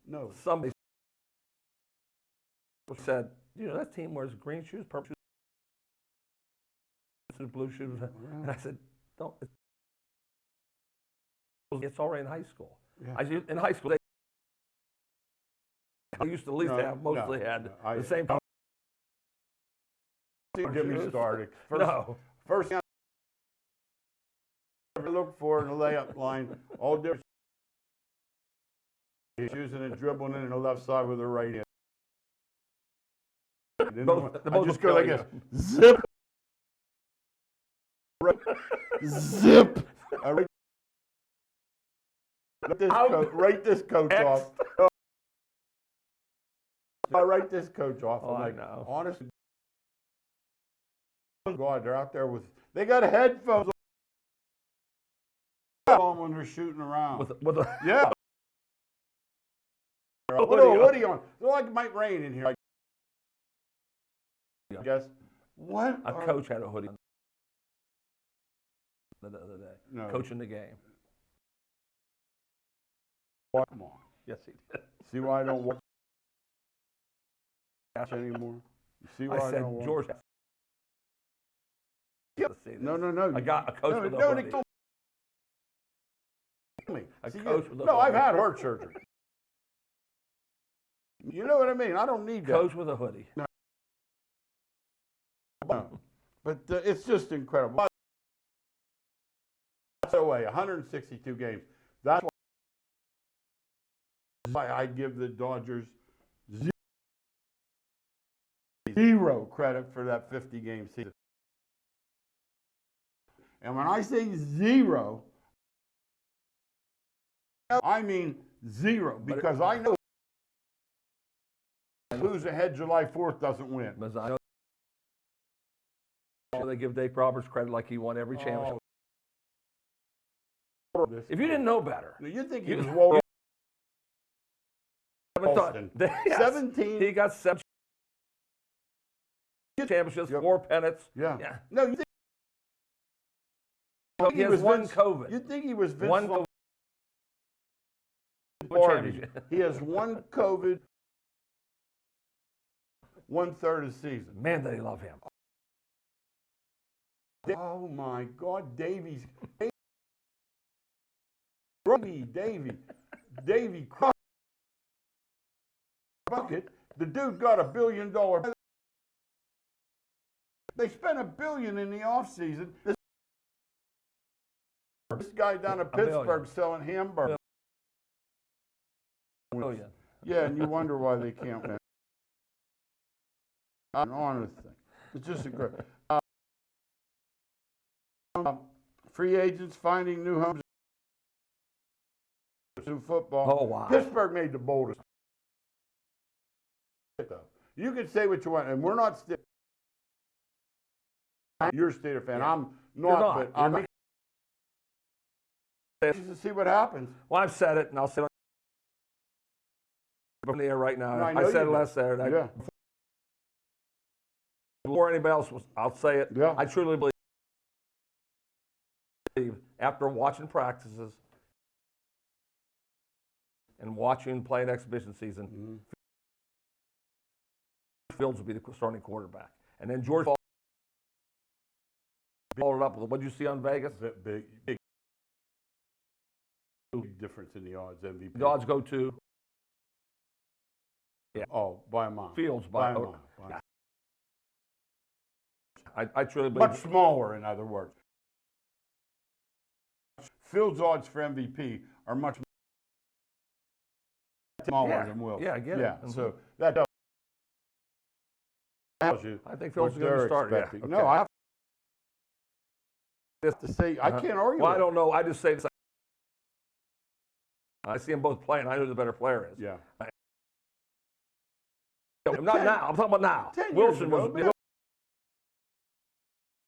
Speaker 1: no.
Speaker 2: Somebody said, you know, that team wears green shoes, purple shoes, blue shoes. And I said, don't. It's already in high school.
Speaker 1: Yeah.
Speaker 2: In high school, they used to at least have, mostly had the same.
Speaker 1: Get me started. First thing I look for in the layup line, all different shoes and then dribbling in the left side with the right hand. I just go like this. Zip. Zip. I write this coach off. I write this coach off.
Speaker 2: Oh,
Speaker 1: I'm like,
Speaker 2: I know.
Speaker 1: honestly, God, they're out there they got headphones on when they're shooting around. Yeah. Put a hoodie on. It's like it might rain in here. I guess. What?
Speaker 2: A coach had a hoodie the other day.
Speaker 1: No.
Speaker 2: Coaching the game.
Speaker 1: Come on.
Speaker 2: Yes, he did.
Speaker 1: See why I don't watch anymore? You see why I
Speaker 2: said,
Speaker 1: don't watch?
Speaker 2: George.
Speaker 1: No.
Speaker 2: I got a coach with a hoodie.
Speaker 1: No, I've had heart surgery. You know what I mean? I don't need that.
Speaker 2: Coach with a hoodie.
Speaker 1: No. But it's just incredible. That's the way, 162 games. That's why I give the Dodgers zero credit for that 50-game season. And when I say zero, I mean zero, because I know lose ahead July 4th doesn't win.
Speaker 2: I know they give Dave Roberts credit like he won every championship. If you didn't know better,
Speaker 1: you think he was well?
Speaker 2: 17. He got 7 championships, 4 pennants.
Speaker 1: Yeah. No, you think
Speaker 2: he has one COVID.
Speaker 1: You think he was Vince?
Speaker 2: One
Speaker 1: COVID. He has one COVID. 1/3 of the season.
Speaker 2: Man, they love him.
Speaker 1: Oh my God, Davey, bucket. The dude got $1 billion. They spent $1 billion in the offseason. This guy down in Pittsburgh selling hamburgers. Yeah, and you wonder why they can't win. An honest thing. It's just a great. Free agents finding new homes in football.
Speaker 2: Oh, wow.
Speaker 1: Pittsburgh made the boldest. You can say what you want, and we're not still. You're a Steeler fan.
Speaker 2: Yeah.
Speaker 1: I'm not, but I'm to see what happens.
Speaker 2: Well, I've said it, and I'll say it on the air right now.
Speaker 1: No,
Speaker 2: I said it last Saturday.
Speaker 1: Yeah.
Speaker 2: Before anybody else was, I'll say it.
Speaker 1: Yeah.
Speaker 2: I truly believe after watching practices and watching play an exhibition season, Fields will be the starting quarterback. And then George followed it up with what did you see on Vegas?
Speaker 1: Big. big difference in the odds. MVP.
Speaker 2: The odds go to
Speaker 1: Oh, by a mile.
Speaker 2: Fields
Speaker 1: by
Speaker 2: by
Speaker 1: a mile. By a mile.
Speaker 2: I truly believe.
Speaker 1: Much smaller, in other words. Fields' odds for MVP are much smaller than Will's.
Speaker 2: Yeah, I get it.
Speaker 1: Yeah,
Speaker 2: Mm-hmm.
Speaker 1: so that tells you.
Speaker 2: I think Fields is
Speaker 1: what
Speaker 2: going to
Speaker 1: they're
Speaker 2: start. Yeah.
Speaker 1: expecting.
Speaker 2: Okay.
Speaker 1: No, I have to say I can't argue.
Speaker 2: Well, I
Speaker 1: with
Speaker 2: don't know. I just say this. I see them both playing. I know who the better player is.
Speaker 1: it. Yeah.
Speaker 2: Not now. I'm talking about now.
Speaker 1: 10 years
Speaker 2: Wilson
Speaker 1: ago,
Speaker 2: was.
Speaker 1: man.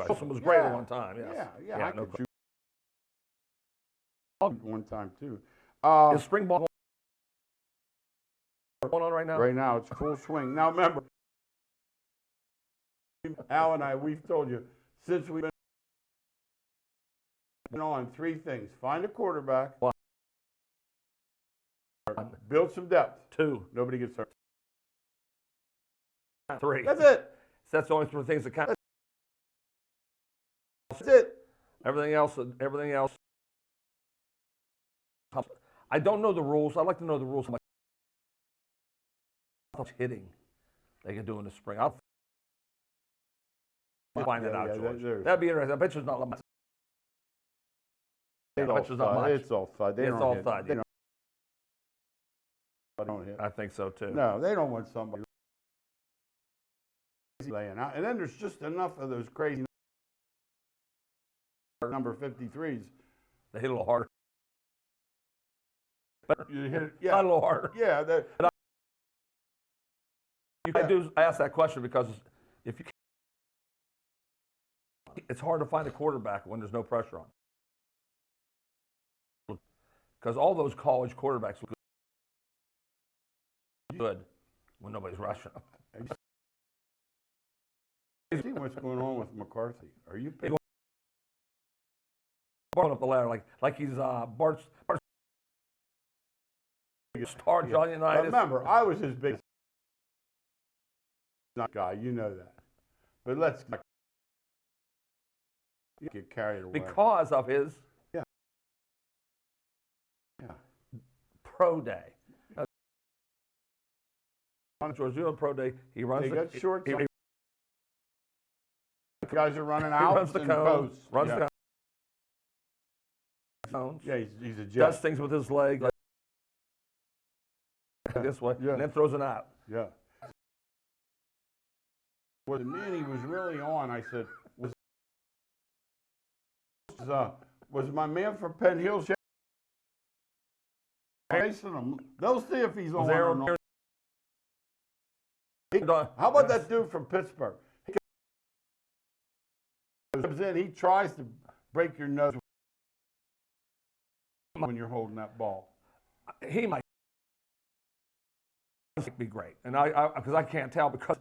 Speaker 2: Wilson was great at one time. Yes.
Speaker 1: Yeah. I
Speaker 2: no
Speaker 1: could shoot one time too.
Speaker 2: Is spring ball going on right now?
Speaker 1: Right now, it's full swing. Now, remember, Al and I, we've told you, since we've been on 3 things. Find a quarterback.
Speaker 2: 1.
Speaker 1: Build some depth.
Speaker 2: 2.
Speaker 1: Nobody gets hurt.
Speaker 2: 3.
Speaker 1: That's it.
Speaker 2: That's the only 3 things that count.
Speaker 1: That's it.
Speaker 2: Everything else. I don't know the rules. I'd like to know the rules. How much hitting they can do in the spring. I'll find that out, George. That'd be interesting. I bet you it's not much.
Speaker 1: It's all FUD. They
Speaker 2: It's
Speaker 1: don't
Speaker 2: all
Speaker 1: hit.
Speaker 2: FUD.
Speaker 1: They don't hit.
Speaker 2: I think so too.
Speaker 1: No, they don't want somebody laying out. And then there's just enough of those crazy number 53s.
Speaker 2: They hit a little harder.
Speaker 1: You hit it,
Speaker 2: Not a little harder.
Speaker 1: Yeah.
Speaker 2: I ask that question because if you, it's hard to find a quarterback when there's no pressure on. Because all those college quarterbacks look good when nobody's rushing them.
Speaker 1: You see what's going on with McCarthy? Are you
Speaker 2: Going up the ladder like he's Bart star Johnny Unitas.
Speaker 1: Remember, I was his biggest guy. You know that. But let's get carried away.
Speaker 2: Because of his pro day. George doing pro day. He runs.
Speaker 1: They got short.
Speaker 2: He
Speaker 1: guys are running out.
Speaker 2: runs the cone. Runs the cones.
Speaker 1: Yeah, he's a jet.
Speaker 2: Does things with his leg like this way, and then throws it out.
Speaker 1: Yeah. What the man he was really on, I said, was my man from Penn Hill chasing him? They'll see if he's on or not. How about that dude from Pittsburgh? He comes in, he tries to break your nose when you're holding that ball.
Speaker 2: He might be great, and because I can't tell because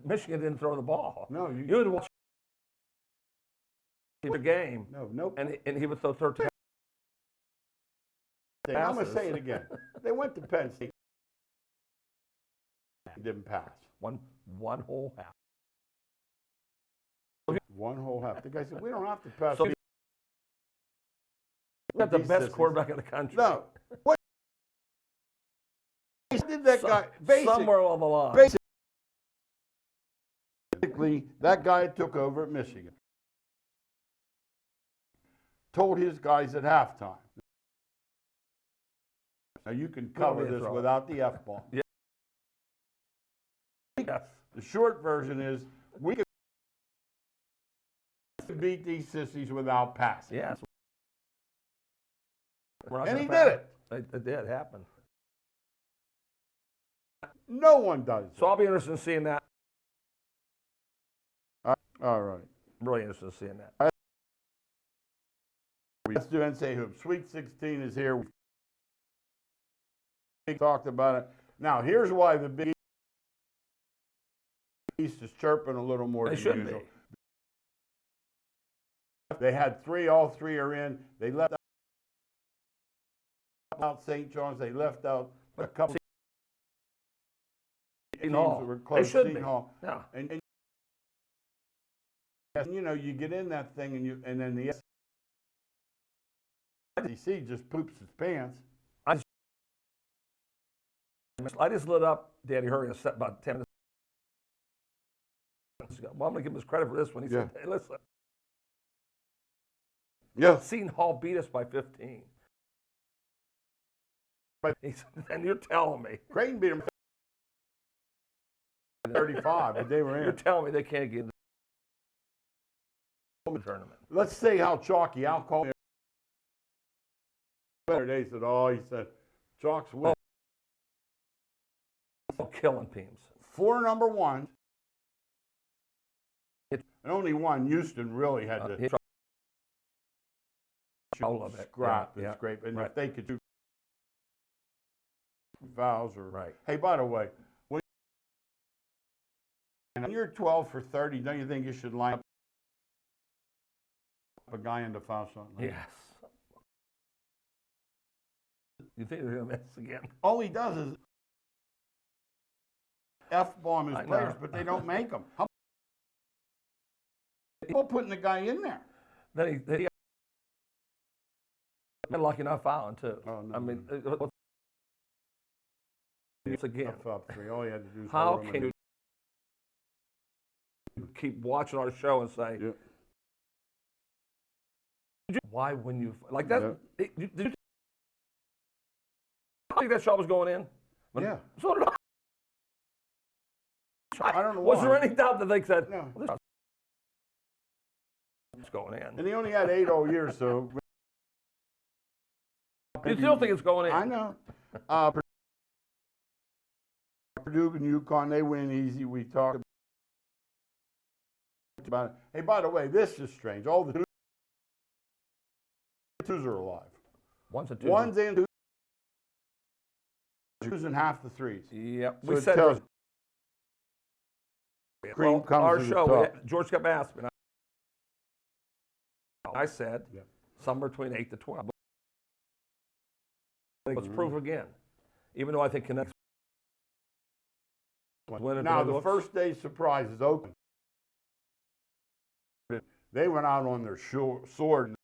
Speaker 2: Michigan didn't throw the ball.
Speaker 1: No,
Speaker 2: you would watch the game.
Speaker 1: No.
Speaker 2: And he would throw 13.
Speaker 1: I'm going to say it again. They went to Penn State. Didn't pass.
Speaker 2: One whole half.
Speaker 1: One whole half. The guy said, we don't have to pass.
Speaker 2: So you got the best quarterback in the country.
Speaker 1: No. What did that guy?
Speaker 2: Somewhere along the line.
Speaker 1: Basically, that guy took over at Michigan. Told his guys at halftime. Now you can cover this without the F-bomb.
Speaker 2: Yeah. Yes.
Speaker 1: The short version is we can beat these sissies without passing.
Speaker 2: Yes.
Speaker 1: And he did it.
Speaker 2: It did happen.
Speaker 1: No one does.
Speaker 2: So I'll be interested in seeing that.
Speaker 1: All right.
Speaker 2: Really interested in seeing that.
Speaker 1: Let's do NCAA hoops. Sweet 16 is here. We talked about it. Now, here's why the Big East is chirping a little more than usual. They had 3. All 3 are in. They left out St. John's. They left out a couple teams that were close.
Speaker 2: They should
Speaker 1: Seton
Speaker 2: be.
Speaker 1: Hall.
Speaker 2: Yeah.
Speaker 1: And you know, you get in that thing and then the DC just poops his pants.
Speaker 2: I just lit up Danny Hurry about 10 minutes ago. Well, I'm going to give him his credit for this one. He said, hey, listen.
Speaker 1: Yeah.
Speaker 2: Seton Hall beat us by 15. He said, and you're telling me.
Speaker 1: Creighton beat him 35, but they were in.
Speaker 2: You're telling me they can't get in the tournament.
Speaker 1: Let's see how chalky. Al called me better day. He said, he said, Chalk's win.
Speaker 2: Killing teams.
Speaker 1: 4 number ones. And only one. Houston really had to scrap and scrape. And if they could do fouls or hey, by the way, when you're 12 for 30, don't you think you should line up a guy into foul something?
Speaker 2: Yes. You think they're going to miss again?
Speaker 1: All he does is F-bomb his players, but they don't make them. How about putting the guy in there?
Speaker 2: Then he lucky not fouling too.
Speaker 1: Oh, no.
Speaker 2: I mean, it's again.
Speaker 1: F up 3. All you had to do is
Speaker 2: how can you keep watching our show and say, why when you like that? Did you think that shot was going in?
Speaker 1: Yeah.
Speaker 2: So did I.
Speaker 1: I don't know
Speaker 2: Was
Speaker 1: why.
Speaker 2: there any doubt that they said,
Speaker 1: no,
Speaker 2: well, it's going in?
Speaker 1: And he only had 8 all year, so.
Speaker 2: You still think it's going in?
Speaker 1: I know. Purdue and UConn, they win easy. We talked about it. Hey, by the way, this is strange. All the twos are alive.
Speaker 2: Ones and twos.
Speaker 1: Ones and twos. Twos and half the threes.
Speaker 2: Yep.
Speaker 1: So
Speaker 2: We said
Speaker 1: cream comes
Speaker 2: our
Speaker 1: to the
Speaker 2: show,
Speaker 1: top.
Speaker 2: George kept asking me. I said somewhere between 8 to 12. Let's prove again. Even though I think Connecticut.
Speaker 1: Now, the first day surprise is Oakland. They went out on their sword in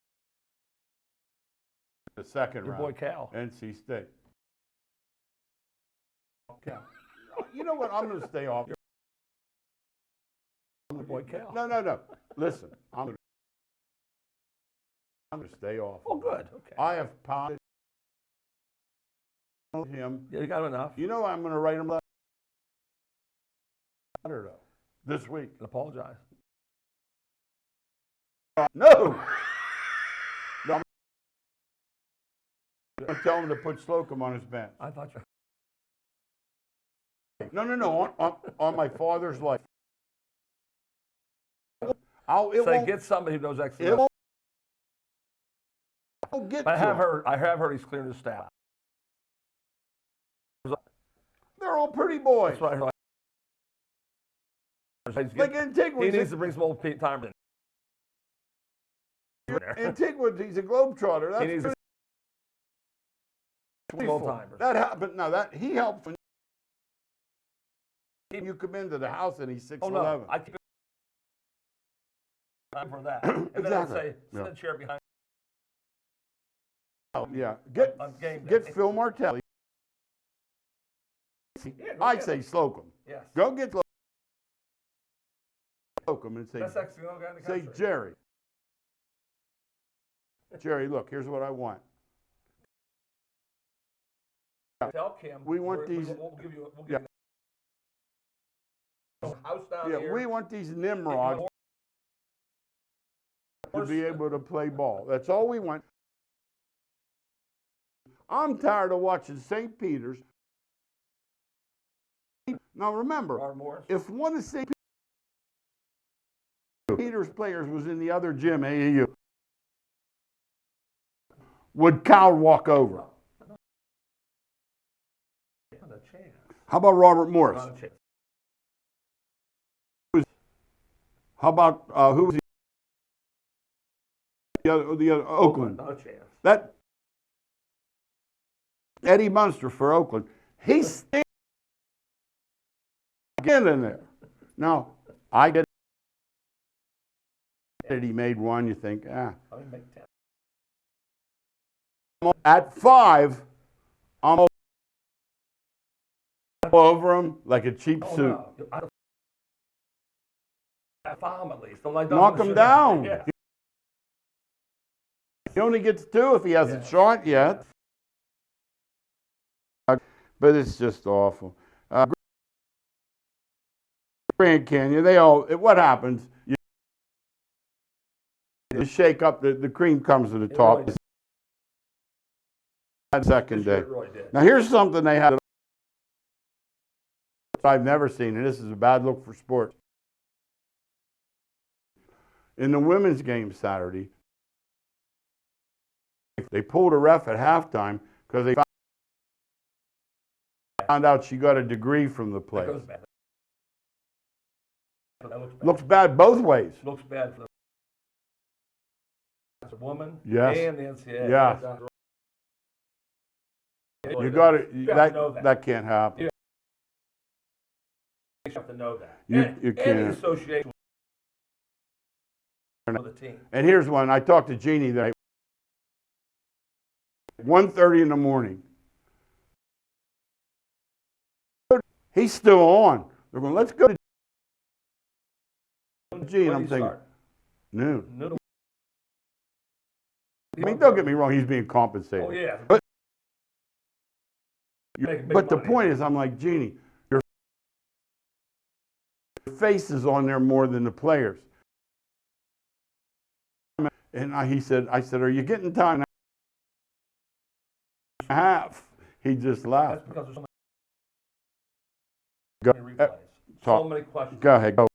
Speaker 1: the second round.
Speaker 2: Your boy Cal.
Speaker 1: NC State. Cal. You know what? I'm going to stay off.
Speaker 2: Your boy Cal.
Speaker 1: No. Listen, I'm going to stay off.
Speaker 2: Oh, good. Okay.
Speaker 1: I have pounded him.
Speaker 2: Yeah, you got enough.
Speaker 1: You know I'm going to write him a letter, though, this week.
Speaker 2: And apologize.
Speaker 1: No! I'm going to tell him to put Slocum on his bench.
Speaker 2: I thought you.
Speaker 1: No. On my father's life.
Speaker 2: Say, get somebody who knows X.
Speaker 1: It won't get
Speaker 2: I
Speaker 1: to
Speaker 2: have
Speaker 1: him.
Speaker 2: heard. I have heard he's clearing his staff.
Speaker 1: They're all pretty boys.
Speaker 2: That's what I heard.
Speaker 1: Like Antigua.
Speaker 2: He needs to bring some old time in.
Speaker 1: Antigua, he's a globetrotter. That's
Speaker 2: He needs some old timers.
Speaker 1: That happened. No, that he helped when you come into the house and he's 6'11".
Speaker 2: Oh no, I keep time for that. And then I'd say, sit in the chair behind.
Speaker 1: Oh yeah, get Phil Martelli. I'd say Slocum.
Speaker 2: Yes.
Speaker 1: Go get Slocum and say,
Speaker 2: Best guy in the country.
Speaker 1: Jerry. Jerry, look, here's what I want.
Speaker 2: Tell Kim.
Speaker 1: We want these.
Speaker 2: We'll give you a house down here.
Speaker 1: We want these Nimrods to be able to play ball. That's all we want. I'm tired of watching St. Peter's. Now remember, if one of St. Peter's players was in the other gym, AAU, would Cal walk over?
Speaker 2: Not a chance.
Speaker 1: How about Robert Morris?
Speaker 2: Not a chance.
Speaker 1: How about who was the other Oakland?
Speaker 2: Not a chance.
Speaker 1: That Eddie Munster for Oakland. He's get in there. Now, I get it. He made one. You think,
Speaker 2: Let me make 10.
Speaker 1: At 5, I'm all over him like a cheap
Speaker 2: Oh,
Speaker 1: suit.
Speaker 2: no. At 5 at least. Don't like
Speaker 1: Knock him down.
Speaker 2: Yeah.
Speaker 1: He only gets 2 if he hasn't shot yet. But it's just awful. Grand Canyon, what happens? You shake up, the cream comes to the top.
Speaker 2: Really
Speaker 1: That second day.
Speaker 2: really did.
Speaker 1: Now here's something they had I've never seen, and this is a bad look for sports. In the women's game Saturday, they pulled a ref at halftime because they found out she got a degree from the place. Looks bad both ways.
Speaker 2: Looks bad for the woman
Speaker 1: Yes.
Speaker 2: and the NCAA.
Speaker 1: Yeah. You got it. That can't happen.
Speaker 2: You have to know that.
Speaker 1: You
Speaker 2: And
Speaker 1: can't.
Speaker 2: the association with the team.
Speaker 1: And here's one. I talked to Jeannie that 1:30 in the morning. He's still on. They're going, let's go to G. And I'm thinking, noon. I mean, don't get me wrong. He's being compensated.
Speaker 2: Oh, yeah.
Speaker 1: But the point is, I'm like, Jeannie, your face is on there more than the players. And I said, are you getting time? Half. He just laughed.
Speaker 2: That's because there's
Speaker 1: Go,
Speaker 2: so many replays.
Speaker 1: talk.
Speaker 2: So many questions.
Speaker 1: Go ahead. Go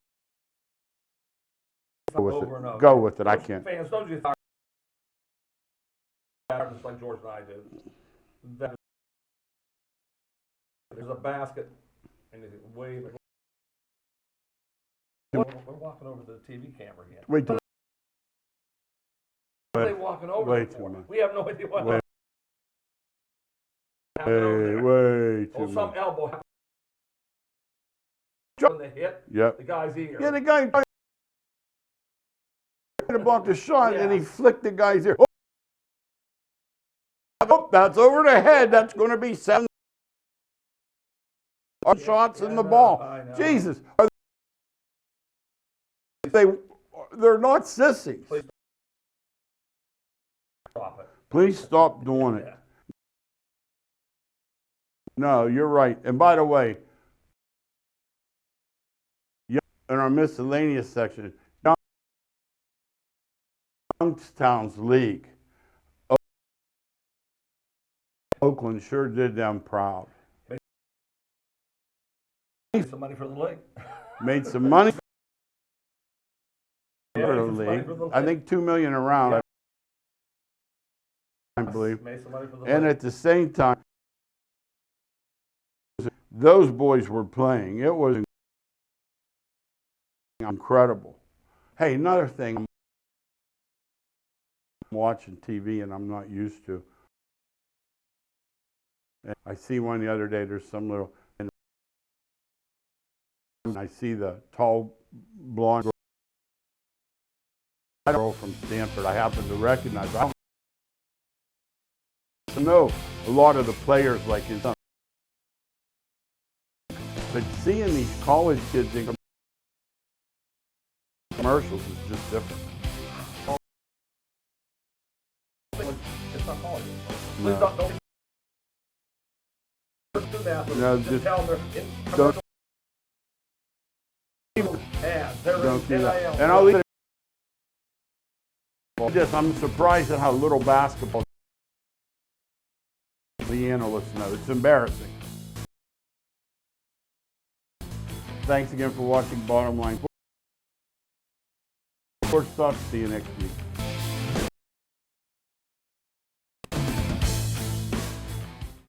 Speaker 1: with
Speaker 2: Over and
Speaker 1: it.
Speaker 2: over.
Speaker 1: Go with it. I
Speaker 2: Those
Speaker 1: can't.
Speaker 2: Fans don't get tired, just like George and I do. There's a basket, and there's a wave. We're walking over to the TV camera here.
Speaker 1: Wait till.
Speaker 2: What are they walking over
Speaker 1: Way
Speaker 2: for?
Speaker 1: too much.
Speaker 2: We have no idea what
Speaker 1: Way,
Speaker 2: happened over there.
Speaker 1: way too
Speaker 2: Oh, some
Speaker 1: much.
Speaker 2: elbow happened when they hit
Speaker 1: Yep.
Speaker 2: the guy's ear.
Speaker 1: Yeah, the guy tried to block the shot, and he flicked the guy's ear. Oh, that's over the head. That's going to be 7 shots in the ball. Jesus. They're not sissies. Please stop doing it. No, you're right. And by the way, in our miscellaneous section, Youngstown's League, Oakland sure did them proud.
Speaker 2: Made some money for the league.
Speaker 1: Made some money for the league. I think $2 million around, I believe.
Speaker 2: Made some money for the
Speaker 1: And
Speaker 2: league.
Speaker 1: at the same time, those boys were playing. It was incredible. Hey, another thing I'm watching TV and I'm not used to. And I see one the other day, there's some little, and I see the tall, blonde girl from Stanford I happen to recognize. I don't know a lot of the players like his son. But seeing these college kids in commercials is just different.
Speaker 2: It's not college.
Speaker 1: No.
Speaker 2: Don't do that.
Speaker 1: No,
Speaker 2: just tell them they're in
Speaker 1: don't- Don't do that. And I'll leave it at this. I'm surprised at how little basketball the analysts know. It's embarrassing. Thanks again for watching Bottom Line Sports Talk. See you next week.